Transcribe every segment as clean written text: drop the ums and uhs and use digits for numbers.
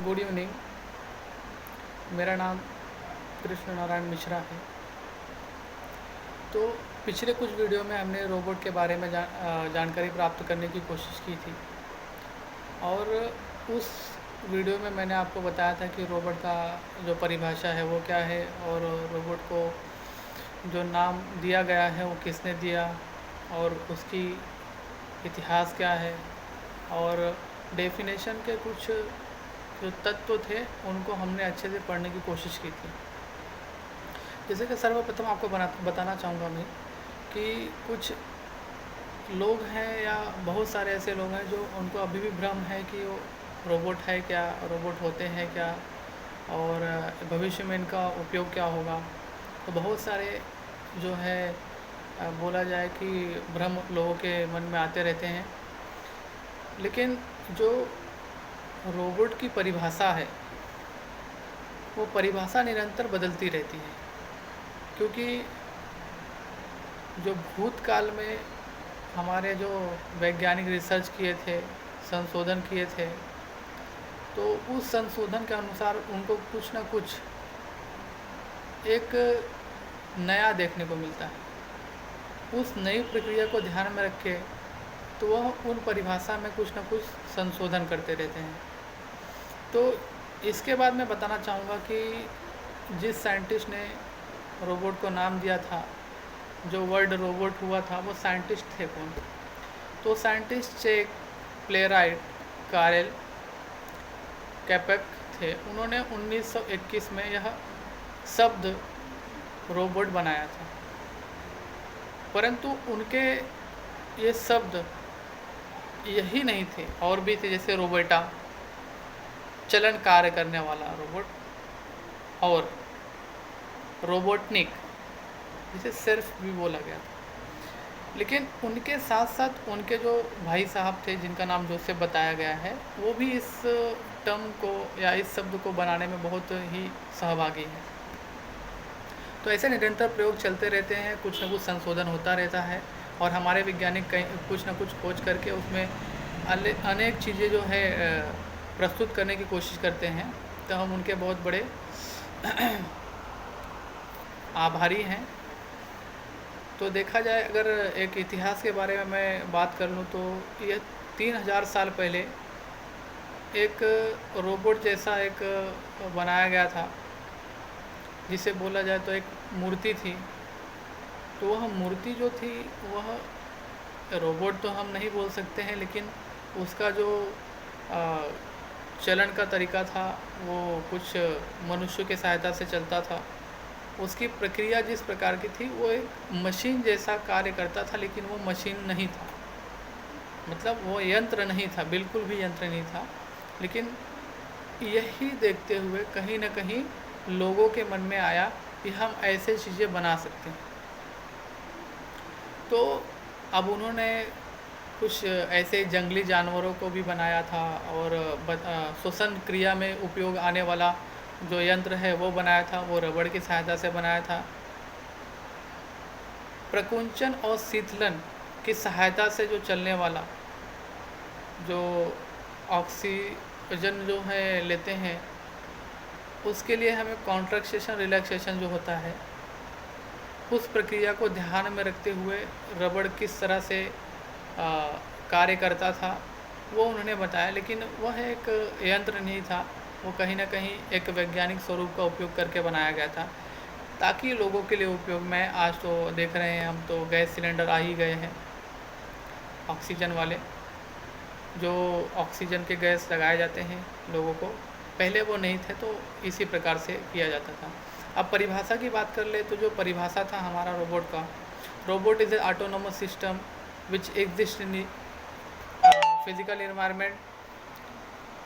Good evening. मेरा नाम कृष्ण नारायण मिश्रा है। तो पिछले कुछ वीडियो में हमने रोबोट के बारे में जानकारी प्राप्त करने की कोशिश की थी और उस वीडियो में मैंने आपको बताया था कि रोबोट का जो परिभाषा है वो क्या है और रोबोट को जो नाम दिया गया है वो किसने दिया और उसकी इतिहास क्या है और डेफिनेशन के कुछ जो तत्व थे उनको हमने अच्छे से पढ़ने की कोशिश की थी। जैसे कि सर्वप्रथम आपको बताना चाहूँगा मैं कि कुछ लोग हैं या बहुत सारे ऐसे लोग हैं जो उनको अभी भी भ्रम है कि वो रोबोट है क्या, रोबोट होते हैं क्या और भविष्य में इनका उपयोग क्या होगा। तो बहुत सारे जो है बोला जाए कि भ्रम लोगों के मन में आते रहते हैं, लेकिन जो रोबोट की परिभाषा है वो परिभाषा निरंतर बदलती रहती है, क्योंकि जो भूतकाल में हमारे जो वैज्ञानिक रिसर्च किए थे, संशोधन किए थे, तो उस संशोधन के अनुसार उनको कुछ ना कुछ एक नया देखने को मिलता है। उस नई प्रक्रिया को ध्यान में रख के तो वह उन परिभाषा में कुछ ना कुछ संशोधन करते रहते हैं। तो इसके बाद मैं बताना चाहूँगा कि जिस साइंटिस्ट ने रोबोट को नाम दिया था, जो वर्ड रोबोट हुआ था, वो साइंटिस्ट थे कौन? तो साइंटिस्ट चेक प्लेराइट कारेल कैपेक थे। उन्होंने 1921 में यह शब्द रोबोट बनाया था, परंतु उनके ये शब्द यही नहीं थे, और भी थे, जैसे रोबोटा चलन कार्य करने वाला रोबोट और रोबोटनिक जिसे सिर्फ भी बोला गया था। लेकिन उनके साथ साथ उनके जो भाई साहब थे जिनका नाम जोसेफ बताया गया है, वो भी इस टर्म को या इस शब्द को बनाने में बहुत ही सहभागी हैं। तो ऐसे निरंतर प्रयोग चलते रहते हैं, कुछ ना कुछ संशोधन होता रहता है और हमारे वैज्ञानिक कहीं कुछ ना कुछ खोज करके उसमें अनेक चीज़ें जो है प्रस्तुत करने की कोशिश करते हैं। तो हम उनके बहुत बड़े आभारी हैं। तो देखा जाए, अगर एक इतिहास के बारे में मैं बात कर लूँ तो यह 3000 साल पहले एक रोबोट जैसा एक बनाया गया था, जिसे बोला जाए तो एक मूर्ति थी। तो वह मूर्ति जो थी वह रोबोट तो हम नहीं बोल सकते हैं, लेकिन उसका जो चलन का तरीका था वो कुछ मनुष्य के सहायता से चलता था। उसकी प्रक्रिया जिस प्रकार की थी वो एक मशीन जैसा कार्य करता था, लेकिन वो मशीन नहीं था, मतलब वो यंत्र नहीं था, बिल्कुल भी यंत्र नहीं था। लेकिन यही देखते हुए कहीं ना कहीं लोगों के मन में आया कि हम ऐसे चीज़ें बना सकते हैं। तो अब उन्होंने कुछ ऐसे जंगली जानवरों को भी बनाया था और श्वसन क्रिया में उपयोग आने वाला जो यंत्र है वो बनाया था, वो रबड़ की सहायता से बनाया था। प्रकुंचन और शीतलन की सहायता से जो चलने वाला, जो ऑक्सीजन जो है लेते हैं, उसके लिए हमें कॉन्ट्रैक्शन रिलैक्सेशन जो होता है, उस प्रक्रिया को ध्यान में रखते हुए रबड़ किस तरह से कार्य करता था वो उन्होंने बताया। लेकिन वह एक यंत्र नहीं था, वो कहीं ना कहीं एक वैज्ञानिक स्वरूप का उपयोग करके बनाया गया था, ताकि लोगों के लिए उपयोग में। आज तो देख रहे हैं हम, तो गैस सिलेंडर आ ही गए हैं ऑक्सीजन वाले, जो ऑक्सीजन के गैस लगाए जाते हैं लोगों को, पहले वो नहीं थे, तो इसी प्रकार से किया जाता था। अब परिभाषा की बात कर ले तो जो परिभाषा था हमारा रोबोट का, robot is a autonomous system which exists in the physical environment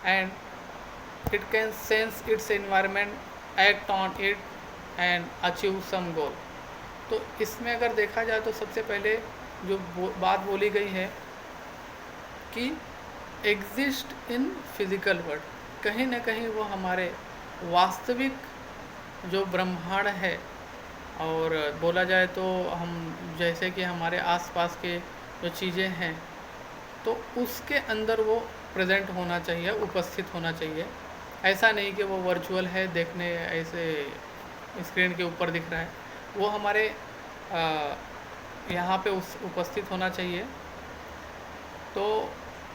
and it can sense its environment, act on it and achieve some goal। तो इसमें अगर देखा जाए तो सबसे पहले जो बात बोली गई है कि एग्जिस्ट इन फिजिकल वर्ल्ड, कहीं ना कहीं वो हमारे वास्तविक जो ब्रह्मांड है, और बोला जाए तो हम जैसे कि हमारे आसपास के जो चीज़ें हैं तो उसके अंदर वो प्रेजेंट होना चाहिए, उपस्थित होना चाहिए। ऐसा नहीं कि वो वर्चुअल है, देखने ऐसे स्क्रीन के ऊपर दिख रहा है, वो हमारे यहाँ पे उस उपस्थित होना चाहिए। तो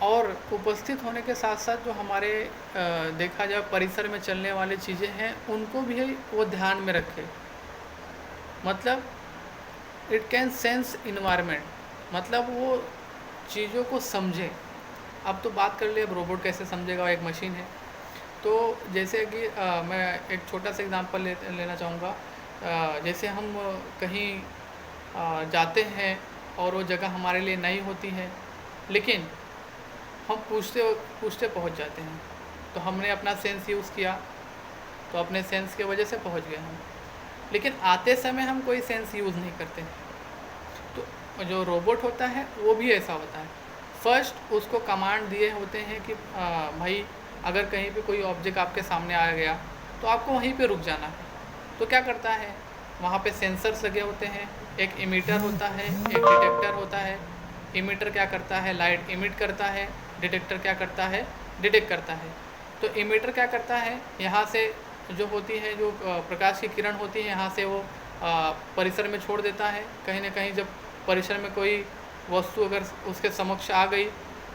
और उपस्थित होने के साथ साथ जो हमारे देखा जाए परिसर में चलने वाली चीज़ें हैं उनको भी वो ध्यान में रखे। मतलब इट कैन सेंस इन्वायरमेंट, मतलब वो चीज़ों को समझे। अब तो बात कर ले अब रोबोट कैसे समझेगा, एक मशीन है। तो जैसे कि मैं एक छोटा सा एग्जांपल लेना चाहूँगा। जैसे हम कहीं जाते हैं और वो जगह हमारे लिए नई होती है, लेकिन हम पूछते पूछते पहुँच जाते हैं। तो हमने अपना सेंस यूज़ किया, तो अपने सेंस की वजह से पहुँच गए हम, लेकिन आते समय हम कोई सेंस यूज़ नहीं करते। तो जो रोबोट होता है वो भी ऐसा होता है। फर्स्ट उसको कमांड दिए होते हैं कि भाई अगर कहीं पे कोई ऑब्जेक्ट आपके सामने आ गया तो आपको वहीं पे रुक जाना है। तो क्या करता है, वहाँ पे सेंसर्स लगे होते हैं, एक इमीटर होता है, एक डिटेक्टर होता है। इमीटर क्या करता है, लाइट इमिट करता है। डिटेक्टर क्या करता है, डिटेक्ट करता है। तो इमीटर क्या करता है, यहाँ से जो होती है, जो प्रकाश की किरण होती है, यहाँ से वो परिसर में छोड़ देता है। कहीं ना कहीं जब परिसर में कोई वस्तु अगर उसके समक्ष आ गई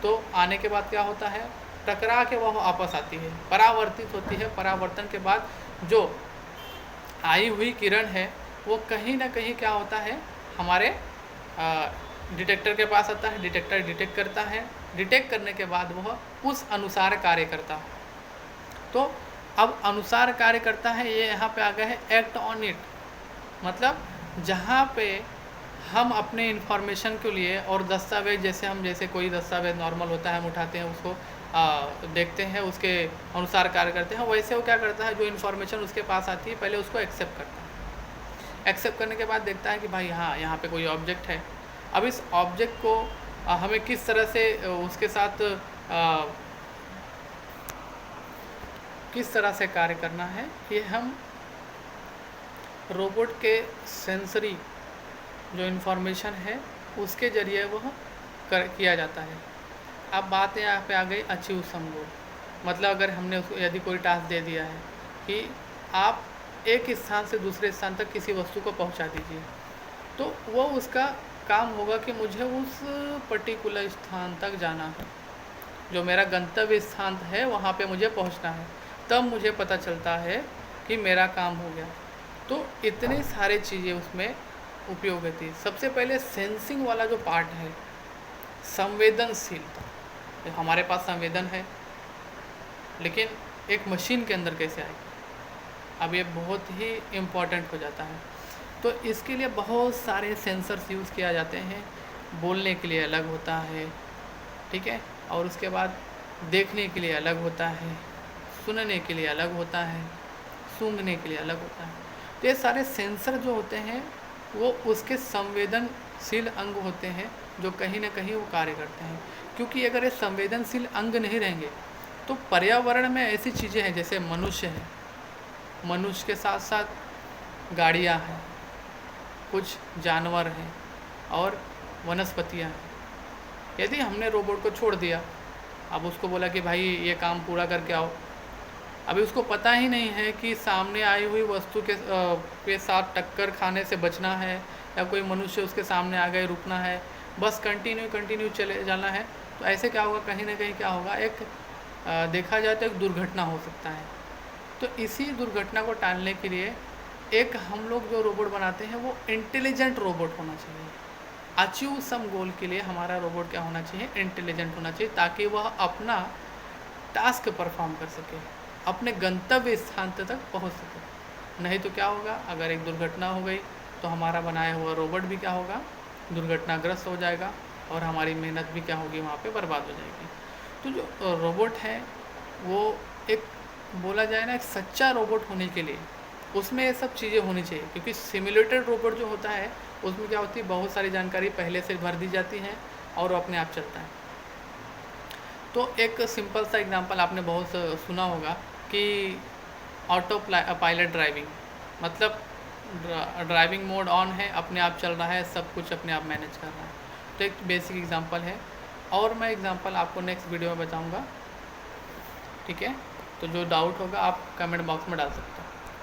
तो आने के बाद क्या होता है, टकरा के वह वापस आती है, परावर्तित होती है। परावर्तन के बाद जो आई हुई किरण है वो कहीं ना कहीं क्या होता है, हमारे डिटेक्टर के पास आता है। डिटेक्टर डिटेक्ट करता है, डिटेक्ट करने के बाद वह उस अनुसार कार्य करता है। तो अब अनुसार कार्य करता है, ये यहाँ पे आ गया है एक्ट ऑन इट। मतलब जहाँ पे हम अपने इन्फॉर्मेशन के लिए और दस्तावेज, जैसे कोई दस्तावेज नॉर्मल होता है, हम उठाते हैं उसको देखते हैं, उसके अनुसार कार्य करते हैं, वैसे वो क्या करता है, जो इन्फॉर्मेशन उसके पास आती है पहले उसको एक्सेप्ट करता है। एक्सेप्ट करने के बाद देखता है कि भाई हाँ यहाँ पे कोई ऑब्जेक्ट है। अब इस ऑब्जेक्ट को हमें किस तरह से उसके साथ किस तरह से कार्य करना है, ये हम रोबोट के सेंसरी जो इन्फॉर्मेशन है उसके ज़रिए वह किया जाता है। अब बात यहाँ पे आ गई अचीव सम गोल। मतलब अगर हमने उसको यदि कोई टास्क दे दिया है कि आप एक स्थान से दूसरे स्थान तक किसी वस्तु को पहुँचा दीजिए, तो वो उसका काम होगा कि मुझे उस पर्टिकुलर स्थान तक जाना है, जो मेरा गंतव्य स्थान है वहाँ पे मुझे पहुँचना है, तब मुझे पता चलता है कि मेरा काम हो गया। तो इतनी सारी चीज़ें उसमें उपयोग होती है। सबसे पहले सेंसिंग वाला जो पार्ट है, संवेदनशील, हमारे पास संवेदन है लेकिन एक मशीन के अंदर कैसे आएगी, अब ये बहुत ही इम्पॉर्टेंट हो जाता है। तो इसके लिए बहुत सारे सेंसर्स यूज़ किया जाते हैं। बोलने के लिए अलग होता है, ठीक है, और उसके बाद देखने के लिए अलग होता है, सुनने के लिए अलग होता है, सूंघने के लिए अलग होता है। तो ये सारे सेंसर जो होते हैं वो उसके संवेदनशील अंग होते हैं, जो कहीं ना कहीं वो कार्य करते हैं। क्योंकि अगर ये संवेदनशील अंग नहीं रहेंगे तो पर्यावरण में ऐसी चीज़ें हैं, जैसे मनुष्य है, मनुष्य के साथ साथ गाड़ियाँ हैं, कुछ जानवर हैं और वनस्पतियाँ हैं। यदि हमने रोबोट को छोड़ दिया, अब उसको बोला कि भाई ये काम पूरा करके आओ, अभी उसको पता ही नहीं है कि सामने आई हुई वस्तु के साथ टक्कर खाने से बचना है, या कोई मनुष्य उसके सामने आ गए रुकना है, बस कंटिन्यू चले जाना है। तो ऐसे क्या होगा, कहीं ना कहीं क्या होगा, एक देखा जाए तो एक दुर्घटना हो सकता है। तो इसी दुर्घटना को टालने के लिए एक हम लोग जो रोबोट बनाते हैं वो इंटेलिजेंट रोबोट होना चाहिए। अचीव सम गोल के लिए हमारा रोबोट क्या होना चाहिए, इंटेलिजेंट होना चाहिए, ताकि वह अपना टास्क परफॉर्म कर सके, अपने गंतव्य स्थान तक पहुंच सके। नहीं तो क्या होगा, अगर एक दुर्घटना हो गई तो हमारा बनाया हुआ रोबोट भी क्या होगा, दुर्घटनाग्रस्त हो जाएगा और हमारी मेहनत भी क्या होगी, वहाँ पे बर्बाद हो जाएगी। तो जो रोबोट है वो एक बोला जाए ना, एक सच्चा रोबोट होने के लिए उसमें ये सब चीज़ें होनी चाहिए। क्योंकि सिमुलेटेड रोबोट जो होता है उसमें क्या होती है, बहुत सारी जानकारी पहले से भर दी जाती है और वो अपने आप चलता है। तो एक सिंपल सा एग्जांपल आपने बहुत सुना होगा कि ऑटो पायलट ड्राइविंग, मतलब ड्राइविंग मोड ऑन है, अपने आप चल रहा है, सब कुछ अपने आप मैनेज कर रहा है। तो एक बेसिक एग्जांपल है, और मैं एग्जांपल आपको नेक्स्ट वीडियो में बताऊंगा, ठीक है। तो जो डाउट होगा आप कमेंट बॉक्स में डाल सकते हैं।